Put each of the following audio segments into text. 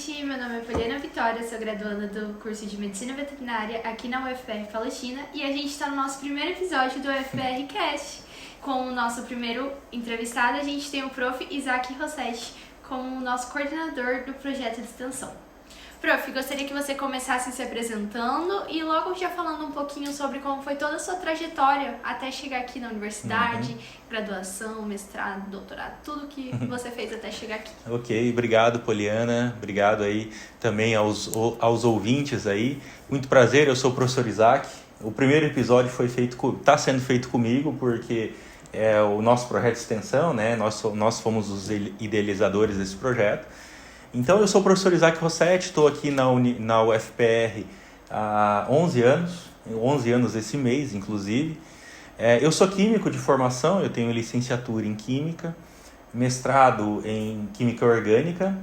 gente, meu nome é Poliana Vitória, sou graduanda do curso de Medicina Veterinária aqui na UFPR Palestina e a gente está no nosso primeiro episódio do UFPR Cast. Com o nosso primeiro entrevistado, a gente tem o Prof. Isaac Rossetti como nosso coordenador do projeto de extensão. Prof, gostaria que você começasse se apresentando e logo já falando um pouquinho sobre como foi toda a sua trajetória até chegar aqui na universidade, graduação, mestrado, doutorado, tudo que você fez até chegar aqui. Ok, obrigado, Poliana, obrigado aí também aos ouvintes aí. Muito prazer, eu sou o professor Isaac. O primeiro episódio está sendo feito comigo porque é o nosso projeto de extensão, né? Nós fomos os idealizadores desse projeto. Então, eu sou o professor Isaac Rossetti, estou aqui na UFPR há 11 anos esse mês, inclusive. Eu sou químico de formação, eu tenho licenciatura em Química, mestrado em Química Orgânica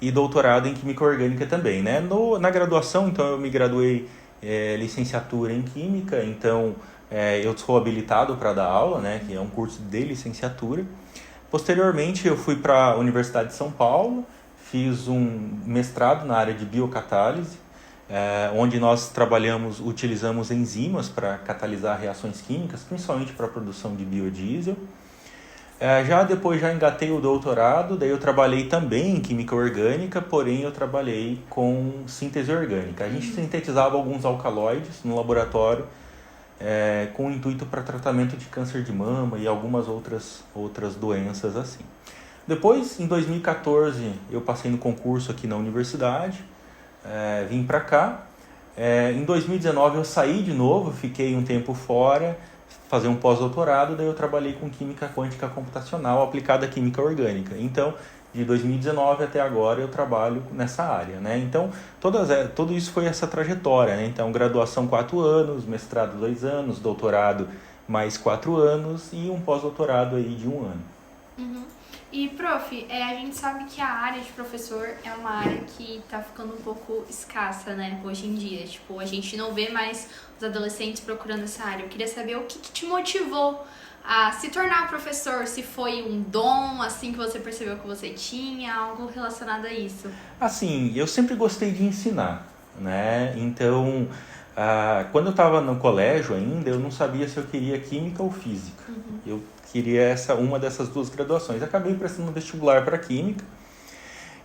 e doutorado em Química Orgânica também, né? Na graduação, então, eu me graduei licenciatura em Química, então eu sou habilitado para dar aula, né? Que é um curso de licenciatura. Posteriormente, eu fui para a Universidade de São Paulo, fiz um mestrado na área de biocatálise, onde nós utilizamos enzimas para catalisar reações químicas, principalmente para a produção de biodiesel. Depois engatei o doutorado, daí eu trabalhei também em química orgânica, porém eu trabalhei com síntese orgânica. A gente sintetizava alguns alcaloides no laboratório com o intuito para tratamento de câncer de mama e algumas outras doenças assim. Depois, em 2014, eu passei no concurso aqui na universidade, vim para cá. Em 2019 eu saí de novo, fiquei um tempo fora, fazer um pós-doutorado, daí eu trabalhei com química quântica computacional aplicada à química orgânica. Então, de 2019 até agora eu trabalho nessa área, né? Então, tudo isso foi essa trajetória, né? Então, graduação 4 anos, mestrado 2 anos, doutorado mais 4 anos e um pós-doutorado aí de 1 ano. Uhum. E, prof, a gente sabe que a área de professor é uma área que tá ficando um pouco escassa, né, hoje em dia. Tipo, a gente não vê mais os adolescentes procurando essa área. Eu queria saber o que te motivou a se tornar professor, se foi um dom, assim, que você percebeu que você tinha, algo relacionado a isso. Assim, eu sempre gostei de ensinar, né, então... quando eu estava no colégio ainda, eu não sabia se eu queria química ou física. Eu queria uma dessas duas graduações. Acabei prestando vestibular para química.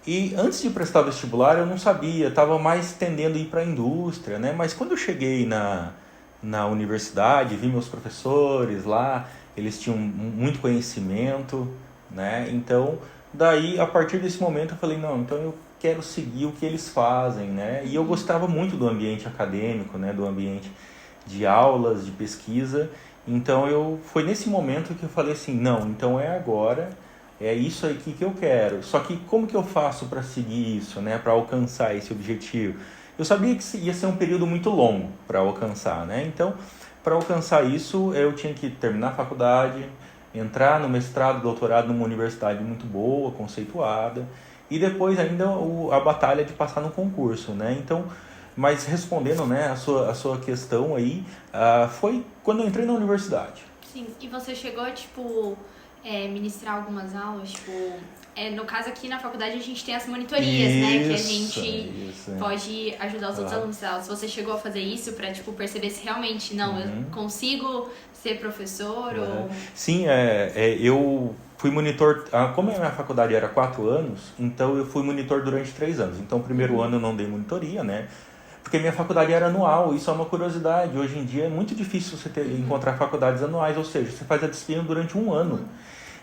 E antes de prestar vestibular, eu não sabia, estava mais tendendo a ir para a indústria, né? Mas quando eu cheguei na universidade, vi meus professores lá, eles tinham muito conhecimento, né? Então, daí, a partir desse momento, eu falei, não, então eu quero seguir o que eles fazem, né? E eu gostava muito do ambiente acadêmico, né? Do ambiente de aulas, de pesquisa. Então, foi nesse momento que eu falei assim, não, então é agora, é isso aqui que eu quero. Só que como que eu faço para seguir isso, né? Para alcançar esse objetivo? Eu sabia que ia ser um período muito longo para alcançar, né? Então, para alcançar isso, eu tinha que terminar a faculdade, entrar no mestrado, doutorado numa universidade muito boa, conceituada, e depois ainda a batalha de passar no concurso, né? Então, mas respondendo, né, a sua questão aí, foi quando eu entrei na universidade. Sim, e você chegou, tipo, ministrar algumas aulas, tipo... no caso aqui na faculdade a gente tem as monitorias, né? Que a gente pode ajudar os outros alunos. Se você chegou a fazer isso para, tipo, perceber se realmente, não, eu consigo ser professor ou... Sim, eu fui monitor, como a minha faculdade era 4 anos, então eu fui monitor durante 3 anos. Então, o primeiro ano eu não dei monitoria, né? Porque minha faculdade era anual, isso é uma curiosidade. Hoje em dia é muito difícil você encontrar faculdades anuais, ou seja, você faz a disciplina durante 1 ano.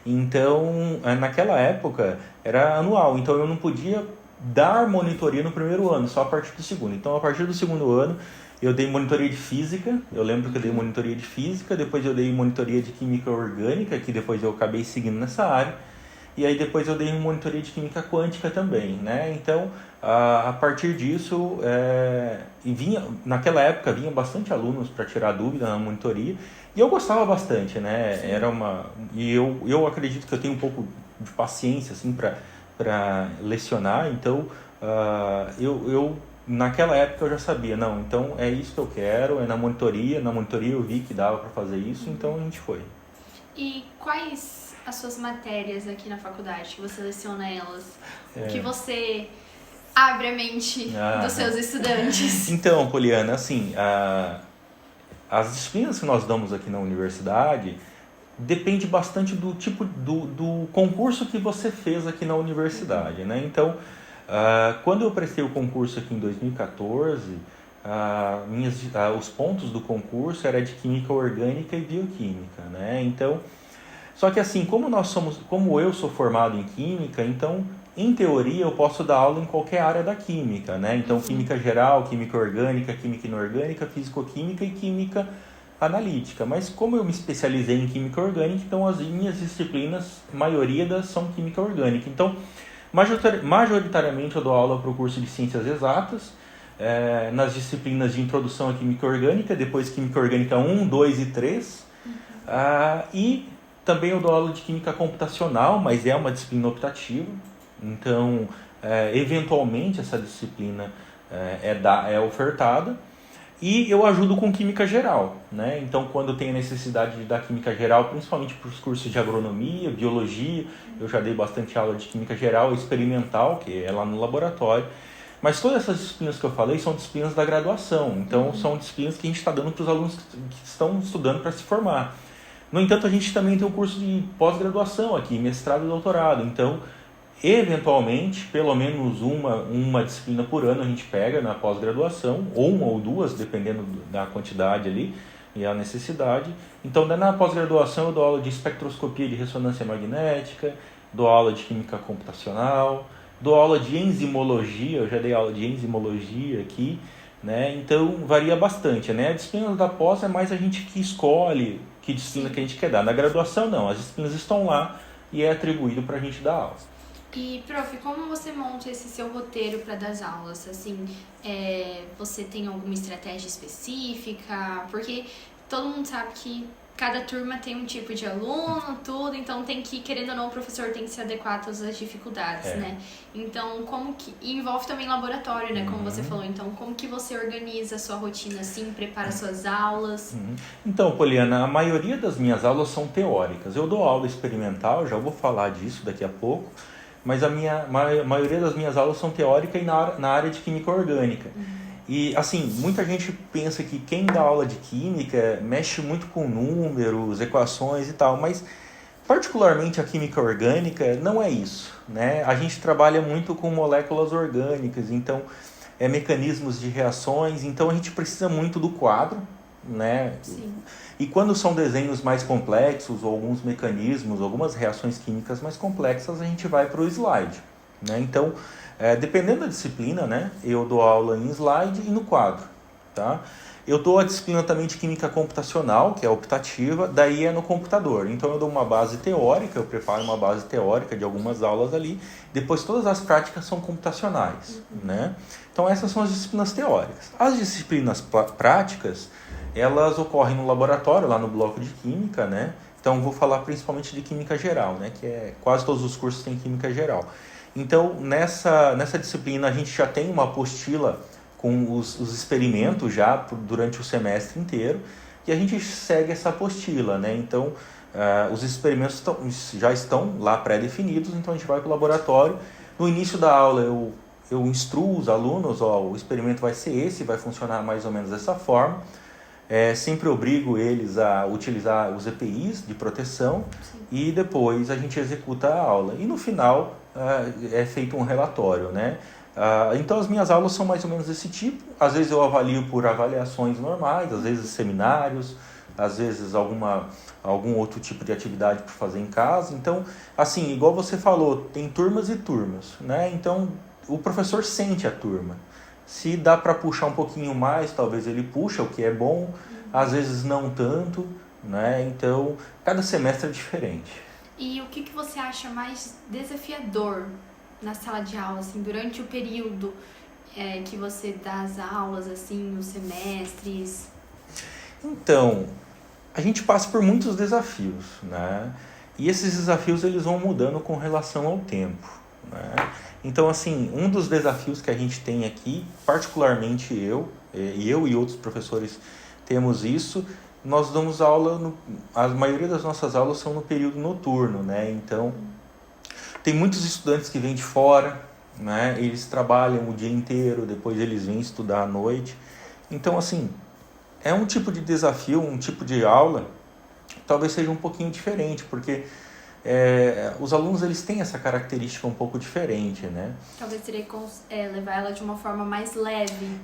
Então, naquela época, era anual, então eu não podia dar monitoria no primeiro ano, só a partir do segundo. Então, a partir do segundo ano, eu dei monitoria de física, eu lembro que eu dei monitoria de física, depois eu dei monitoria de química orgânica, que depois eu acabei seguindo nessa área, e aí depois eu dei monitoria de química quântica também, né? Então, a partir disso, naquela época vinha bastante alunos para tirar dúvida na monitoria, e eu gostava bastante, né? E eu acredito que eu tenho um pouco de paciência assim para lecionar, então naquela época eu já sabia, não, então é isso que eu quero, na monitoria eu vi que dava para fazer isso, então a gente foi. E quais as suas matérias aqui na faculdade, que você leciona elas? O que você abre a mente dos seus estudantes. Então, Poliana, assim, as disciplinas que nós damos aqui na universidade depende bastante do tipo do concurso que você fez aqui na universidade, né? Então, quando eu prestei o concurso aqui em 2014, os pontos do concurso era de química orgânica e bioquímica, né? Então, só que assim, como eu sou formado em química, então, em teoria, eu posso dar aula em qualquer área da química, né? Então, química geral, química orgânica, química inorgânica, físico-química e química analítica. Mas como eu me especializei em química orgânica, então as minhas disciplinas, a maioria são química orgânica. Então, majoritariamente eu dou aula para o curso de Ciências Exatas, nas disciplinas de Introdução à Química Orgânica, depois Química Orgânica 1, 2 e 3. E também eu dou aula de Química Computacional, mas é uma disciplina optativa. Então, eventualmente essa disciplina é ofertada. E eu ajudo com Química Geral, né? Então, quando tem a necessidade de dar Química Geral, principalmente para os cursos de Agronomia, Biologia, eu já dei bastante aula de Química Geral, experimental, que é lá no laboratório. Mas todas essas disciplinas que eu falei são disciplinas da graduação. Então, são disciplinas que a gente está dando para os alunos que estão estudando para se formar. No entanto, a gente também tem um curso de pós-graduação aqui, mestrado e doutorado. Então, eventualmente, pelo menos uma disciplina por ano a gente pega na pós-graduação, ou uma ou duas, dependendo da quantidade ali e a necessidade. Então, na pós-graduação eu dou aula de espectroscopia de ressonância magnética, dou aula de química computacional, dou aula de enzimologia, eu já dei aula de enzimologia aqui, né? Então, varia bastante, né? A disciplina da pós é mais a gente que escolhe que disciplina que a gente quer dar. Na graduação, não. As disciplinas estão lá e é atribuído para a gente dar aula. E, prof, como você monta esse seu roteiro para dar as aulas? Assim, você tem alguma estratégia específica? Porque todo mundo sabe que cada turma tem um tipo de aluno, tudo, então tem que, querendo ou não, o professor tem que se adequar a todas as dificuldades, né? Então, e envolve também laboratório, né? Como você falou. Então, como que você organiza a sua rotina, assim, prepara suas aulas? Então, Poliana, a maioria das minhas aulas são teóricas. Eu dou aula experimental, já vou falar disso daqui a pouco, mas a maioria das minhas aulas são teóricas e na área de química orgânica. E, assim, muita gente pensa que quem dá aula de química mexe muito com números, equações e tal, mas, particularmente a química orgânica, não é isso, né? A gente trabalha muito com moléculas orgânicas, então, mecanismos de reações, então a gente precisa muito do quadro, né? Sim. E quando são desenhos mais complexos, ou alguns mecanismos, algumas reações químicas mais complexas, a gente vai para o slide, né? Então, dependendo da disciplina, né, eu dou aula em slide e no quadro, tá? Eu dou a disciplina também de química computacional, que é optativa, daí é no computador. Então eu dou uma base teórica, eu preparo uma base teórica de algumas aulas ali, depois todas as práticas são computacionais, né? Então essas são as disciplinas teóricas. As disciplinas práticas, elas ocorrem no laboratório, lá no bloco de química, né? Então vou falar principalmente de química geral, né, que quase todos os cursos têm química geral. Então, nessa disciplina, a gente já tem uma apostila com os experimentos já durante o semestre inteiro e a gente segue essa apostila, né? Então, os experimentos já estão lá pré-definidos, então a gente vai para o laboratório. No início da aula, eu instruo os alunos, o experimento vai ser esse, vai funcionar mais ou menos dessa forma. Sempre obrigo eles a utilizar os EPIs de proteção. Sim. E depois a gente executa a aula. E no final é feito um relatório, né? Então as minhas aulas são mais ou menos desse tipo. Às vezes eu avalio por avaliações normais, às vezes seminários, às vezes algum outro tipo de atividade para fazer em casa. Então, assim, igual você falou, tem turmas e turmas, né? Então o professor sente a turma. Se dá para puxar um pouquinho mais, talvez ele puxa, o que é bom, às vezes não tanto, né? Então, cada semestre é diferente. E o que você acha mais desafiador na sala de aula, assim, durante o período que você dá as aulas, assim, os semestres? Então, a gente passa por muitos desafios, né? E esses desafios, eles vão mudando com relação ao tempo, né? Então, assim, um dos desafios que a gente tem aqui, particularmente eu e outros professores temos isso, nós damos aula, a maioria das nossas aulas são no período noturno, né? Então, tem muitos estudantes que vêm de fora, né? Eles trabalham o dia inteiro, depois eles vêm estudar à noite. Então, assim, é um tipo de desafio, um tipo de aula, talvez seja um pouquinho diferente, porque os alunos eles têm essa característica um pouco diferente, né? Talvez teria que levar ela de uma forma mais leve.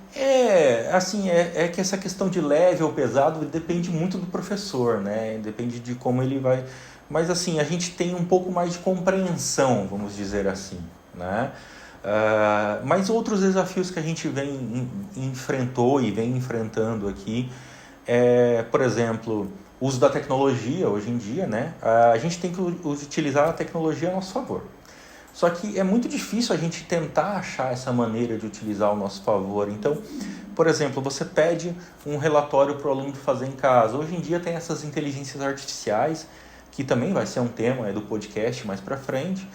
Assim, é que essa questão de leve ou pesado depende muito do professor, né? Depende de como ele vai... Mas, assim, a gente tem um pouco mais de compreensão, vamos dizer assim, né? Mas outros desafios que a gente enfrentou e vem enfrentando aqui, por exemplo, o uso da tecnologia hoje em dia, né? A gente tem que utilizar a tecnologia a nosso favor. Só que é muito difícil a gente tentar achar essa maneira de utilizar ao nosso favor. Então, por exemplo, você pede um relatório para o aluno fazer em casa. Hoje em dia tem essas inteligências artificiais, que também vai ser um tema do podcast mais para frente,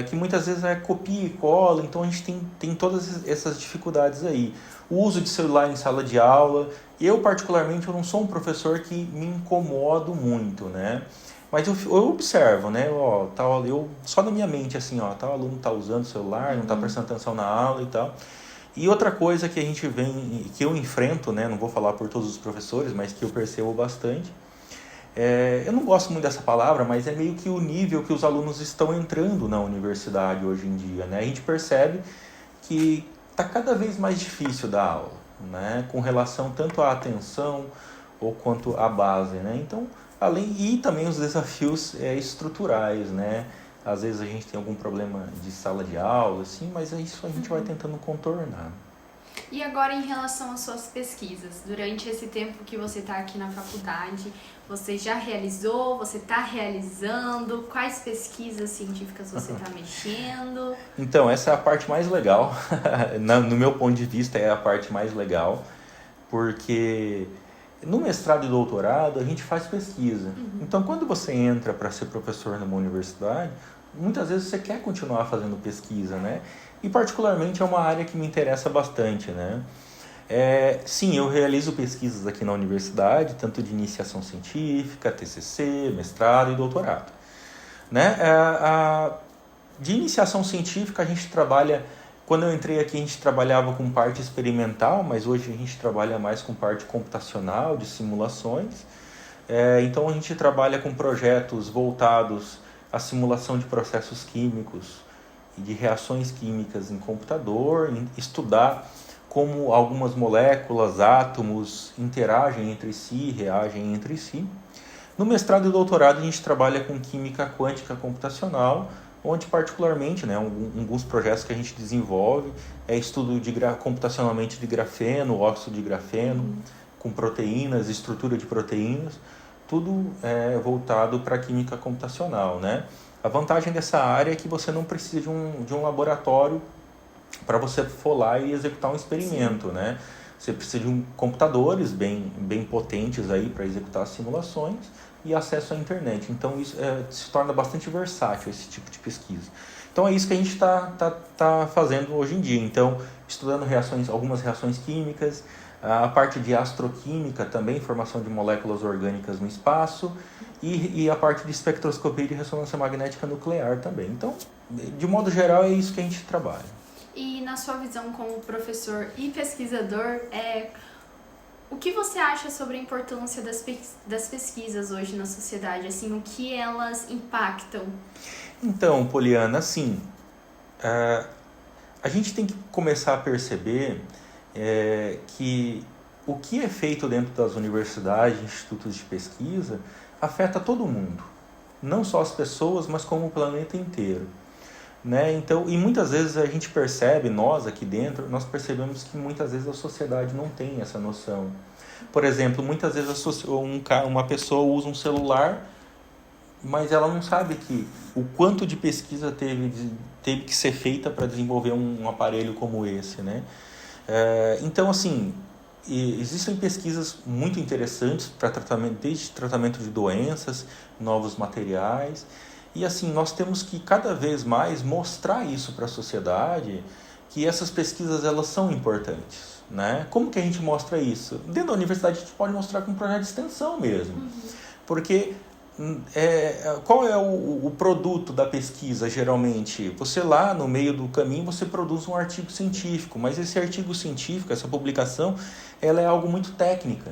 que muitas vezes copia e cola, então a gente tem todas essas dificuldades aí. O uso de celular em sala de aula, eu particularmente eu não sou um professor que me incomodo muito, né? Mas eu observo, né? Eu, só na minha mente, assim, o aluno está usando o celular, não está prestando atenção na aula e tal. E outra coisa que que eu enfrento, né? Não vou falar por todos os professores, mas que eu percebo bastante, eu não gosto muito dessa palavra, mas é meio que o nível que os alunos estão entrando na universidade hoje em dia, né? A gente percebe que está cada vez mais difícil dar aula, né? Com relação tanto à atenção ou quanto à base, né? Então, e também os desafios estruturais, né? Às vezes a gente tem algum problema de sala de aula, assim, mas isso a gente vai tentando contornar. E agora em relação às suas pesquisas, durante esse tempo que você está aqui na faculdade, você já realizou, você está realizando, quais pesquisas científicas você está mexendo? Então, essa é a parte mais legal, no meu ponto de vista é a parte mais legal, porque no mestrado e doutorado a gente faz pesquisa. Então, quando você entra para ser professor numa universidade, muitas vezes você quer continuar fazendo pesquisa, né? E particularmente é uma área que me interessa bastante, né? Sim, eu realizo pesquisas aqui na universidade, tanto de iniciação científica, TCC, mestrado e doutorado, né? De iniciação científica a gente trabalha, quando eu entrei aqui a gente trabalhava com parte experimental, mas hoje a gente trabalha mais com parte computacional, de simulações. Então a gente trabalha com projetos voltados à simulação de processos químicos e de reações químicas em computador, estudar como algumas moléculas, átomos interagem entre si, reagem entre si. No mestrado e doutorado a gente trabalha com química quântica computacional, onde particularmente, né, alguns projetos que a gente desenvolve estudo computacionalmente de grafeno, óxido de grafeno, com proteínas, estrutura de proteínas, tudo voltado para a química computacional, né? A vantagem dessa área é que você não precisa de um laboratório para você for lá e executar um experimento, né? Você precisa de computadores bem potentes aí para executar as simulações e acesso à internet. Então isso se torna bastante versátil, esse tipo de pesquisa. Então é isso que a gente tá fazendo hoje em dia. Então, estudando algumas reações químicas, a parte de astroquímica também, formação de moléculas orgânicas no espaço, e a parte de espectroscopia de ressonância magnética nuclear também. Então, de modo geral, é isso que a gente trabalha. E na sua visão como professor e pesquisador, o que você acha sobre a importância das pesquisas hoje na sociedade? Assim, o que elas impactam? Então, Poliana, assim, a gente tem que começar a perceber que o que é feito dentro das universidades, institutos de pesquisa, afeta todo mundo. Não só as pessoas, mas como o planeta inteiro. Né? Então, e muitas vezes a gente percebe, nós aqui dentro, nós percebemos que muitas vezes a sociedade não tem essa noção. Por exemplo, muitas vezes uma pessoa usa um celular, mas ela não sabe o quanto de pesquisa teve que ser feita para desenvolver um aparelho como esse, né? Então, assim, existem pesquisas muito interessantes para desde tratamento de doenças, novos materiais. E assim, nós temos que cada vez mais mostrar isso para a sociedade, que essas pesquisas elas são importantes, né? Como que a gente mostra isso? Dentro da universidade a gente pode mostrar com um projeto de extensão mesmo. Porque qual é o produto da pesquisa, geralmente? Você lá, no meio do caminho, você produz um artigo científico, mas esse artigo científico, essa publicação, ela é algo muito técnica.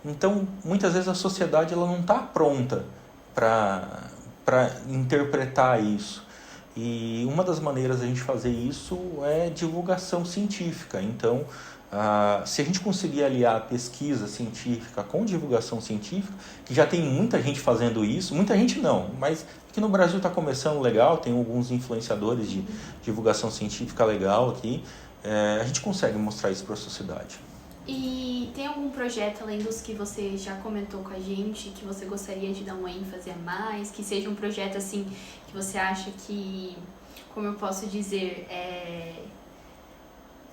Então, muitas vezes a sociedade ela não está pronta para interpretar isso. E uma das maneiras de a gente fazer isso é divulgação científica. Então, se a gente conseguir aliar a pesquisa científica com divulgação científica, que já tem muita gente fazendo isso, muita gente não, mas aqui no Brasil está começando legal, tem alguns influenciadores de divulgação científica legal aqui, a gente consegue mostrar isso para a sociedade. E tem algum projeto, além dos que você já comentou com a gente, que você gostaria de dar um ênfase a mais? Que seja um projeto assim, que você acha que, como eu posso dizer,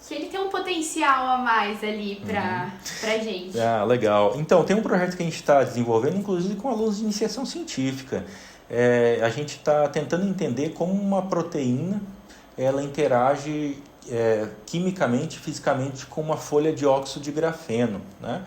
que ele tem um potencial a mais ali pra gente. Legal. Então, tem um projeto que a gente está desenvolvendo, inclusive com alunos de iniciação científica. A gente está tentando entender como uma proteína ela interage quimicamente, fisicamente, com uma folha de óxido de grafeno, né?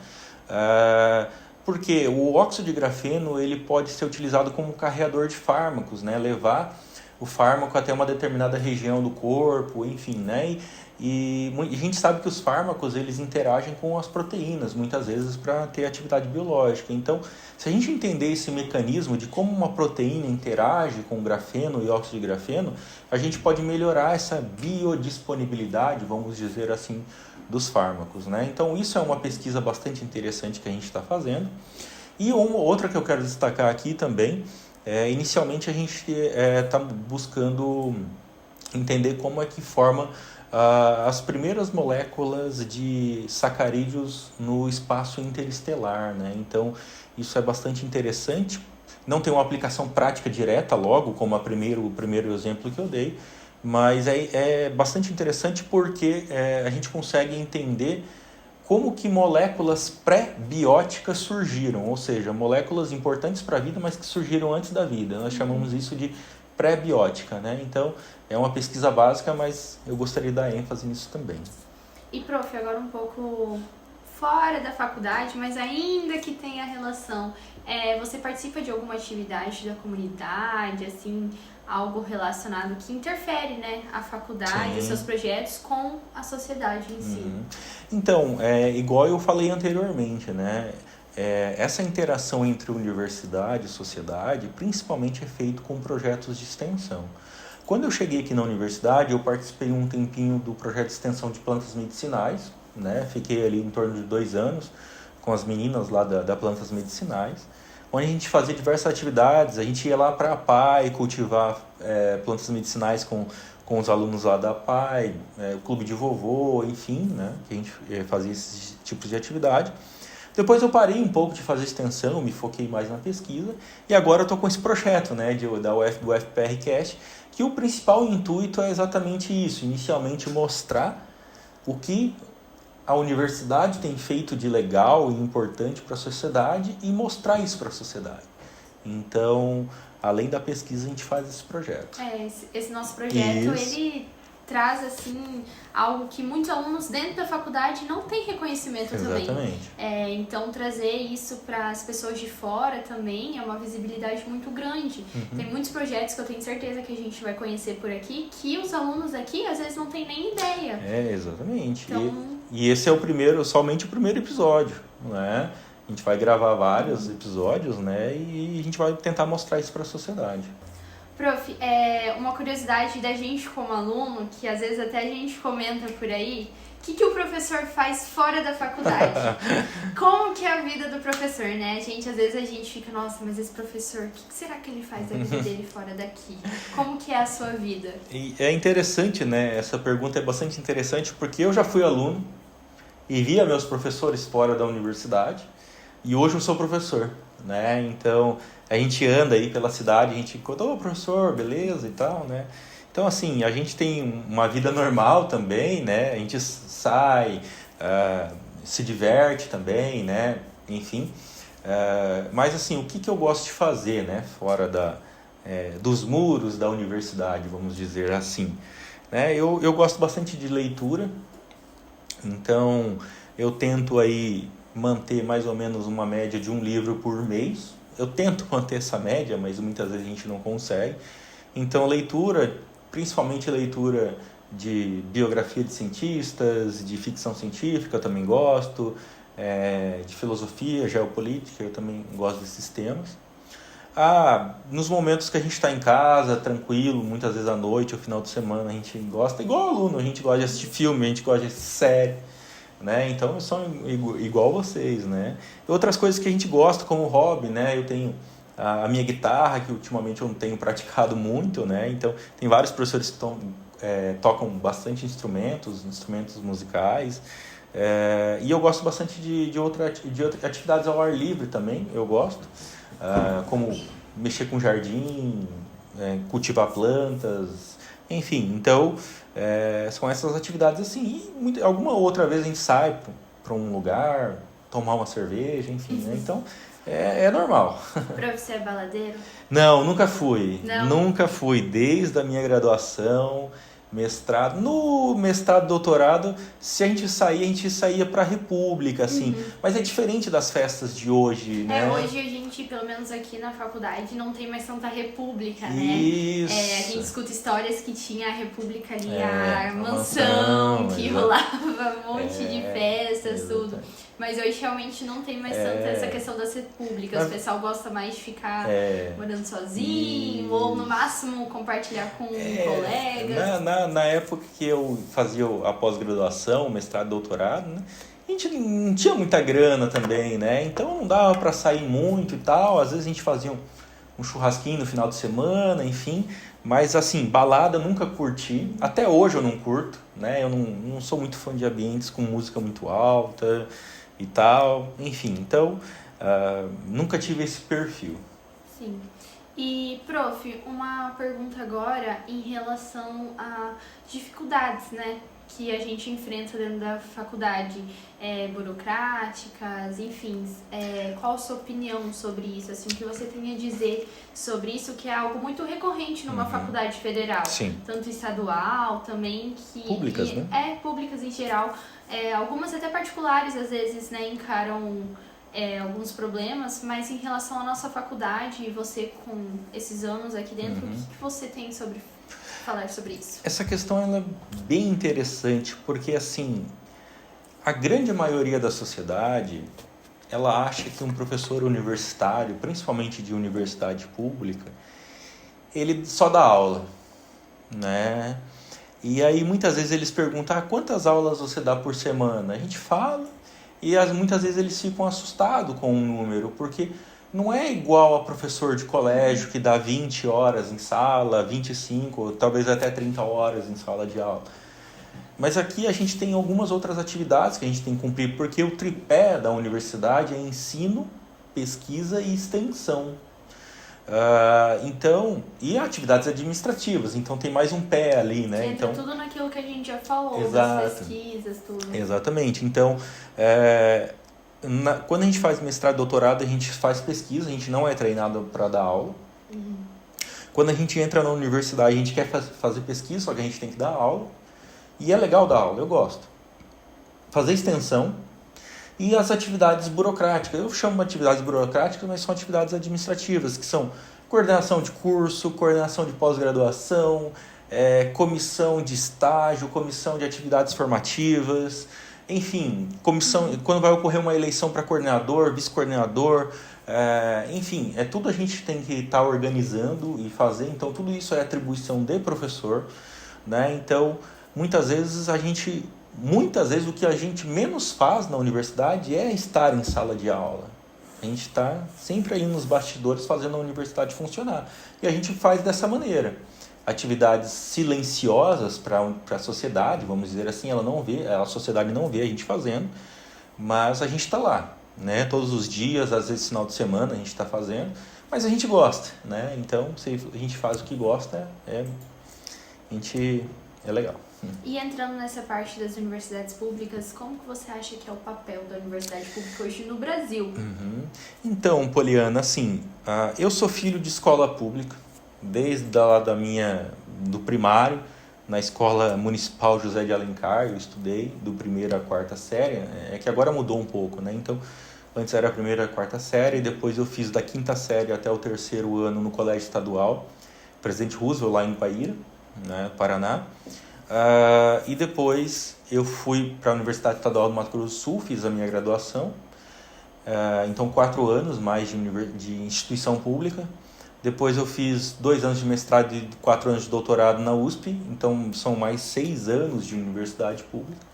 Porque o óxido de grafeno ele pode ser utilizado como carreador de fármacos, né? Levar o fármaco até uma determinada região do corpo, enfim, né? E a gente sabe que os fármacos eles interagem com as proteínas, muitas vezes para ter atividade biológica. Então, se a gente entender esse mecanismo de como uma proteína interage com grafeno e óxido de grafeno, a gente pode melhorar essa biodisponibilidade, vamos dizer assim, dos fármacos, né? Então, isso é uma pesquisa bastante interessante que a gente está fazendo. E uma outra que eu quero destacar aqui também, inicialmente a gente está buscando entender como é que forma as primeiras moléculas de sacarídeos no espaço interestelar, né? Então, isso é bastante interessante. Não tem uma aplicação prática direta logo, como o primeiro exemplo que eu dei, mas é bastante interessante porque a gente consegue entender como que moléculas pré-bióticas surgiram, ou seja, moléculas importantes para a vida, mas que surgiram antes da vida. Nós chamamos isso de pré-biótica, né? Então, é uma pesquisa básica, mas eu gostaria de dar ênfase nisso também. E, prof, agora um pouco fora da faculdade, mas ainda que tenha relação, você participa de alguma atividade da comunidade, assim, algo relacionado que interfere, né, a faculdade, os seus projetos com a sociedade em si? Então, igual eu falei anteriormente, né? Essa interação entre universidade e sociedade, principalmente é feito com projetos de extensão. Quando eu cheguei aqui na universidade, eu participei um tempinho do projeto de extensão de plantas medicinais, né? Fiquei ali em torno de 2 anos com as meninas lá da Plantas Medicinais, onde a gente fazia diversas atividades. A gente ia lá para a PAI cultivar plantas medicinais com os alunos lá da PAI, o clube de vovô, enfim, né? Que a gente fazia esses tipos de atividade. Depois eu parei um pouco de fazer extensão, me foquei mais na pesquisa, e agora eu estou com esse projeto, né, do UFPRcast, que o principal intuito é exatamente isso, inicialmente mostrar o que a universidade tem feito de legal e importante para a sociedade e mostrar isso para a sociedade. Então, além da pesquisa, a gente faz esse projeto. Esse nosso projeto, ele traz, assim, algo que muitos alunos dentro da faculdade não têm reconhecimento também. Exatamente. Então, trazer isso para as pessoas de fora também é uma visibilidade muito grande. Tem muitos projetos que eu tenho certeza que a gente vai conhecer por aqui, que os alunos aqui, às vezes, não têm nem ideia. Exatamente. Então... E esse é somente o primeiro episódio, né? A gente vai gravar vários episódios, né? E a gente vai tentar mostrar isso para a sociedade. Prof, uma curiosidade da gente como aluno, que às vezes até a gente comenta por aí, o que o professor faz fora da faculdade? Como que é a vida do professor, né? Às vezes a gente fica, nossa, mas esse professor, o que será que ele faz da vida dele fora daqui? Como que é a sua vida? E é interessante, né? Essa pergunta é bastante interessante, porque eu já fui aluno e via meus professores fora da universidade, e hoje eu sou professor, né? Então, a gente anda aí pela cidade, a gente encontra, professor, beleza e tal, né? Então, assim, a gente tem uma vida normal também, né? A gente sai, se diverte também, né? Enfim. Mas, assim, o que eu gosto de fazer, né? Fora dos muros da universidade, vamos dizer assim. Né? Eu gosto bastante de leitura, então eu tento aí manter mais ou menos uma média de um livro por mês, eu tento manter essa média, mas muitas vezes a gente não consegue. Então, leitura, principalmente leitura de biografia de cientistas, de ficção científica, eu também gosto, de filosofia, geopolítica, eu também gosto desses temas. Nos momentos que a gente está em casa, tranquilo, muitas vezes à noite ou final de semana, a gente gosta, igual aluno, a gente gosta de assistir filme, a gente gosta de assistir série, né? Então, eu sou igual vocês, né? Outras coisas que a gente gosta como hobby, né? Eu tenho a minha guitarra, que ultimamente eu não tenho praticado muito, né? Então, tem vários professores que tocam bastante instrumentos musicais, e eu gosto bastante de outras atividades ao ar livre também, eu gosto. Como mexer com jardim, cultivar plantas, enfim. Então, são essas atividades assim. E alguma outra vez a gente sai para um lugar, tomar uma cerveja, enfim. Né? Então, é normal. Pra você é baladeiro? Não, nunca fui. Não? Nunca fui. Desde a minha graduação, mestrado. No mestrado, doutorado, se a gente saía para a República, assim. Mas é diferente das festas de hoje, né? Hoje a gente, pelo menos aqui na faculdade, não tem mais tanta República, né? Isso. A gente escuta histórias que tinha a República ali, a a mansão, que exato. rolava um monte de festas, tudo. Exatamente. Mas hoje realmente não tem mais tanta essa questão das repúblicas. O pessoal gosta mais de ficar morando sozinho, ou no máximo compartilhar com colegas. Na época que eu fazia a pós-graduação, mestrado, doutorado, né? A gente não tinha muita grana também, né? Então não dava para sair muito e tal. Às vezes a gente fazia um churrasquinho no final de semana, enfim. Mas assim, balada eu nunca curti. Até hoje eu não curto, né? Eu não sou muito fã de ambientes com música muito alta e tal. Enfim, então nunca tive esse perfil. Sim. E, prof, uma pergunta agora em relação a dificuldades, né, que a gente enfrenta dentro da faculdade, burocráticas, enfim. Qual a sua opinião sobre isso? Assim, o que você tem a dizer sobre isso, que é algo muito recorrente numa faculdade federal? Sim. Tanto estadual também, Públicas, né? Públicas em geral. Algumas até particulares, às vezes, né, encaram alguns problemas, mas em relação à nossa faculdade e você com esses anos aqui dentro, o que você tem sobre falar sobre isso? Essa questão ela é bem interessante, porque assim, a grande maioria da sociedade, ela acha que um professor universitário, principalmente de universidade pública, ele só dá aula, né? E aí muitas vezes eles perguntam, quantas aulas você dá por semana? A gente fala, e muitas vezes eles ficam assustados com o número, porque não é igual a professor de colégio que dá 20 horas em sala, 25, talvez até 30 horas em sala de aula. Mas aqui a gente tem algumas outras atividades que a gente tem que cumprir, porque o tripé da universidade é ensino, pesquisa e extensão. E atividades administrativas, então tem mais um pé ali, né? Que entra então, tudo naquilo que a gente já falou, exato, das pesquisas, tudo. Exatamente, então quando a gente faz mestrado e doutorado, a gente faz pesquisa, a gente não é treinado para dar aula. Quando a gente entra na universidade, a gente quer fazer pesquisa, só que a gente tem que dar aula. E é legal dar aula, eu gosto. Fazer extensão e as atividades burocráticas. Eu chamo de atividades burocráticas, mas são atividades administrativas, que são coordenação de curso, coordenação de pós-graduação, comissão de estágio, comissão de atividades formativas, enfim, comissão, quando vai ocorrer uma eleição para coordenador, vice-coordenador, enfim, tudo a gente tem que estar organizando e fazer, então tudo isso é atribuição de professor, né? Então, muitas vezes o que a gente menos faz na universidade é estar em sala de aula. A gente está sempre aí nos bastidores fazendo a universidade funcionar. E a gente faz dessa maneira. Atividades silenciosas para a sociedade, vamos dizer assim, a sociedade não vê a gente fazendo, mas a gente está lá, né? Todos os dias, às vezes final de semana a gente está fazendo, mas a gente gosta, né? Então, se a gente faz o que gosta, é legal. E entrando nessa parte das universidades públicas, como que você acha que é o papel da universidade pública hoje no Brasil? Então, Poliana, assim, eu sou filho de escola pública, desde lá do primário, na Escola Municipal José de Alencar, eu estudei do primeiro à quarta série, que agora mudou um pouco, né? Então, Antes era a primeira e a quarta série, depois eu fiz da quinta série até o terceiro ano no Colégio Estadual Presidente Roosevelt, lá em Guaíra, né, Paraná. E depois eu fui para a Universidade Estadual do Mato Grosso do Sul, fiz a minha graduação. Então, 4 anos mais de instituição pública. Depois eu fiz 2 anos de mestrado e 4 anos de doutorado na USP, então são mais 6 anos de universidade pública.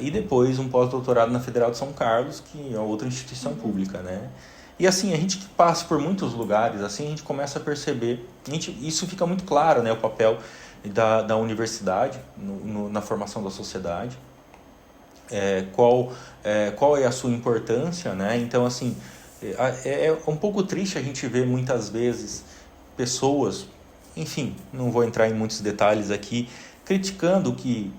E depois um pós-doutorado na Federal de São Carlos, que é outra instituição pública, né? E assim, a gente que passa por muitos lugares, assim, a gente começa a perceber, isso fica muito claro, né, o papel da universidade na formação da sociedade, qual é a sua importância, né? Então, assim, é um pouco triste a gente ver muitas vezes pessoas, enfim, não vou entrar em muitos detalhes aqui, criticando o que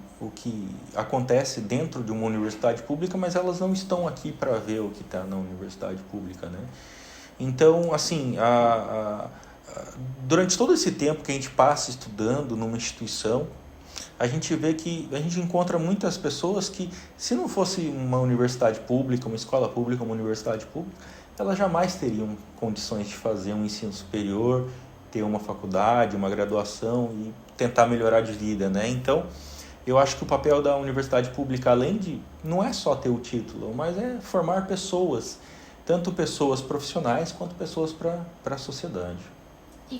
acontece dentro de uma universidade pública, mas elas não estão aqui para ver o que está na universidade pública, né? Então, assim, durante todo esse tempo que a gente passa estudando numa instituição, a gente vê que a gente encontra muitas pessoas que, se não fosse uma universidade pública, uma escola pública, uma universidade pública, elas jamais teriam condições de fazer um ensino superior, ter uma faculdade, uma graduação e tentar melhorar de vida, né? Então, eu acho que o papel da universidade pública, além de, não é só ter o título, mas é formar pessoas, tanto pessoas profissionais quanto pessoas para a sociedade. E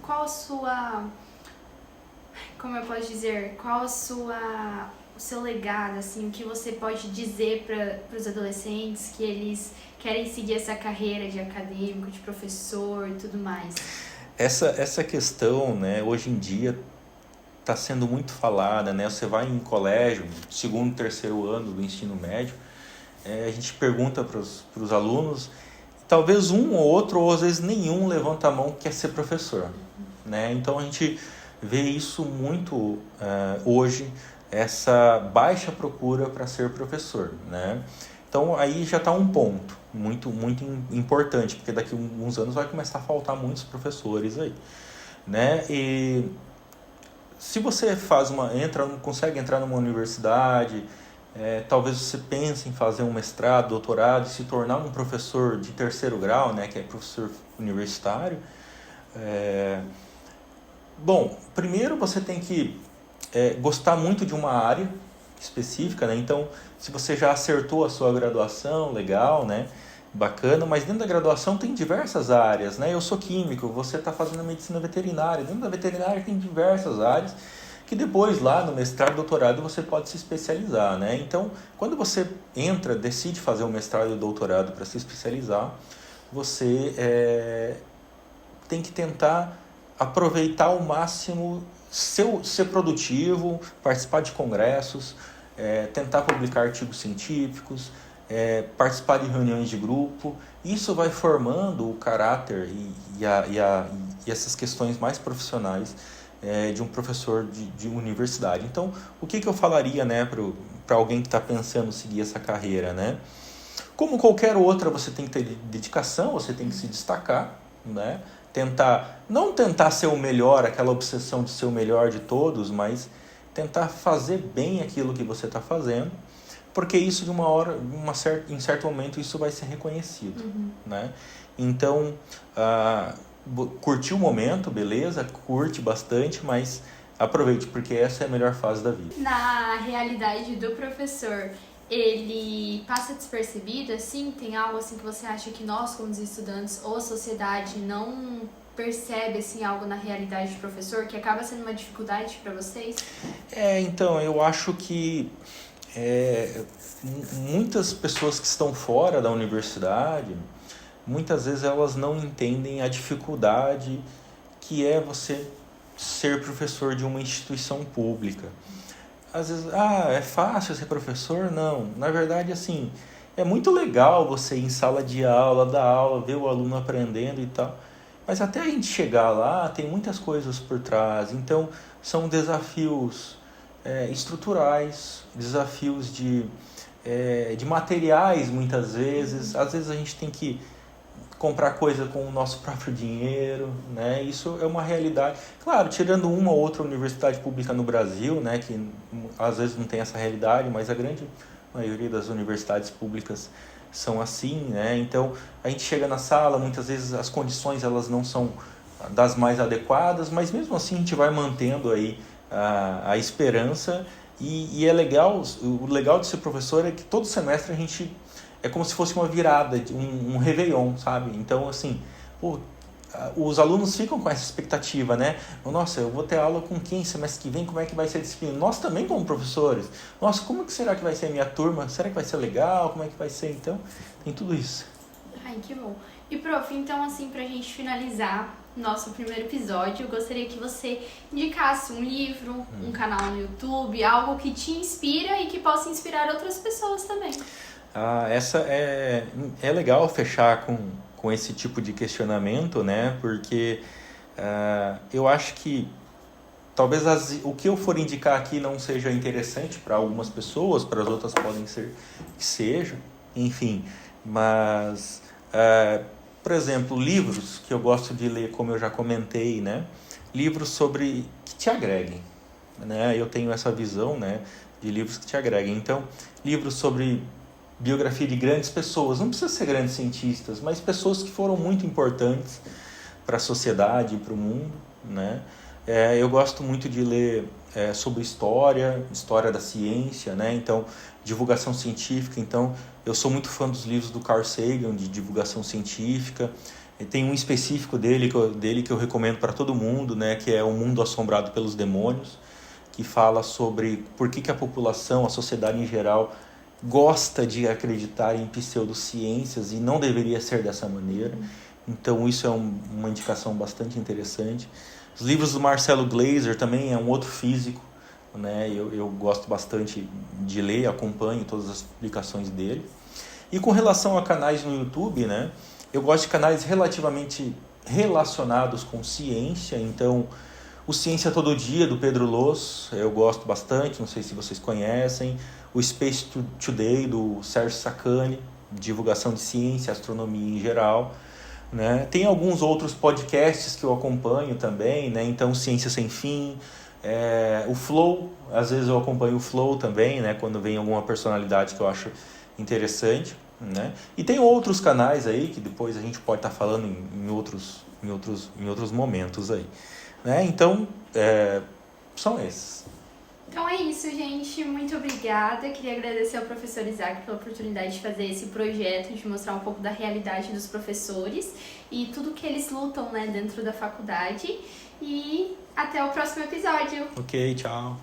qual a sua, como eu posso dizer, o seu legado, assim, o que você pode dizer para os adolescentes que eles querem seguir essa carreira de acadêmico, de professor e tudo mais? Essa questão, né, hoje em dia está sendo muito falada, né? Você vai em colégio, segundo, terceiro ano do ensino médio, a gente pergunta para os alunos, talvez um ou outro, ou às vezes nenhum, levanta a mão que quer ser professor, né? Então a gente vê isso muito hoje, essa baixa procura para ser professor, né? Então aí já está um ponto muito, muito importante, porque daqui a uns anos vai começar a faltar muitos professores aí, né? E se você consegue entrar numa universidade, talvez você pense em fazer um mestrado, doutorado e se tornar um professor de terceiro grau, né, que é professor universitário. Bom, primeiro você tem que gostar muito de uma área específica, né? Então, se você já acertou a sua graduação, legal, né? Bacana, mas dentro da graduação tem diversas áreas, né? Eu sou químico, você está fazendo medicina veterinária. Dentro da veterinária tem diversas áreas que depois lá no mestrado, doutorado, você pode se especializar, né? Então, quando você decide fazer um mestrado e doutorado para se especializar, você tem que tentar aproveitar ao máximo, ser produtivo, participar de congressos, tentar publicar artigos científicos, participar de reuniões de grupo. Isso vai formando o caráter e essas questões mais profissionais de um professor de universidade. Então, o que eu falaria, né, para alguém que está pensando em seguir essa carreira, né? Como qualquer outra, você tem que ter dedicação, você tem que se destacar, né? Não tentar ser o melhor, aquela obsessão de ser o melhor de todos, mas tentar fazer bem aquilo que você está fazendo, porque isso de uma hora, em certo momento, isso vai ser reconhecido, né? Então, curtir o momento, beleza, curte bastante, mas aproveite, porque essa é a melhor fase da vida. Na realidade do professor, ele passa despercebido, assim? Tem algo assim que você acha que nós, como os estudantes ou a sociedade, não percebe, assim, algo na realidade do professor que acaba sendo uma dificuldade para vocês? Então, eu acho que muitas pessoas que estão fora da universidade, muitas vezes elas não entendem a dificuldade que é você ser professor de uma instituição pública. Às vezes, é fácil ser professor? Não. Na verdade, assim, é muito legal você ir em sala de aula, dar aula, ver o aluno aprendendo e tal. Mas até a gente chegar lá, tem muitas coisas por trás. Então, são desafios estruturais, desafios de materiais, muitas vezes. Às vezes a gente tem que comprar coisa com o nosso próprio dinheiro, né? Isso é uma realidade. Claro, tirando uma ou outra universidade pública no Brasil, né, que às vezes não tem essa realidade, mas a grande maioria das universidades públicas são assim, né? Então, a gente chega na sala, muitas vezes as condições elas não são das mais adequadas, mas mesmo assim a gente vai mantendo aí a esperança e é legal, o legal de ser professor é que todo semestre a gente, é como se fosse uma virada, um réveillon, sabe? Então, assim, pô, os alunos ficam com essa expectativa, né? Nossa, eu vou ter aula com quem semestre que vem? Como é que vai ser a disciplina? Nós também como professores. Nossa, como que será que vai ser a minha turma? Será que vai ser legal? Como é que vai ser? Então, tem tudo isso. Ai, que bom. E, prof, então, assim, pra gente finalizar nosso primeiro episódio, eu gostaria que você indicasse um livro, um canal no YouTube, algo que te inspira e que possa inspirar outras pessoas também. Essa é legal fechar com esse tipo de questionamento, né? Porque eu acho que talvez o que eu for indicar aqui não seja interessante para algumas pessoas, para as outras podem ser que seja, enfim. Mas, por exemplo, livros que eu gosto de ler, como eu já comentei, né? Livros que te agreguem, né? Eu tenho essa visão, né? De livros que te agreguem. Então, livros sobre biografia de grandes pessoas, não precisa ser grandes cientistas, mas pessoas que foram muito importantes para a sociedade e para o mundo, né? Eu gosto muito de ler sobre história da ciência, né? Então, divulgação científica. Então, eu sou muito fã dos livros do Carl Sagan, de divulgação científica. Tem um específico dele que eu recomendo para todo mundo, né? Que é O Mundo Assombrado pelos Demônios, que fala sobre por que a população, a sociedade em geral, gosta de acreditar em pseudociências e não deveria ser dessa maneira. Então isso é uma indicação bastante interessante. Os livros do Marcelo Gleiser também é um outro físico, né? Eu gosto bastante de ler, acompanho todas as publicações dele. E com relação a canais no YouTube, né? Eu gosto de canais relativamente relacionados com ciência. Então, o Ciência Todo Dia, do Pedro Loss, eu gosto bastante, não sei se vocês conhecem. O Space Today, do Sérgio Sacani, divulgação de ciência, astronomia em geral, né? Tem alguns outros podcasts que eu acompanho também, né? Então, Ciência Sem Fim, o Flow, às vezes eu acompanho o Flow também, né? Quando vem alguma personalidade que eu acho interessante, né? E tem outros canais aí que depois a gente pode estar falando em outros momentos aí, né? Então, são esses. Então é isso, gente. Muito obrigada. Queria agradecer ao professor Isaac pela oportunidade de fazer esse projeto, de mostrar um pouco da realidade dos professores e tudo que eles lutam, né, dentro da faculdade. E até o próximo episódio. Ok, tchau.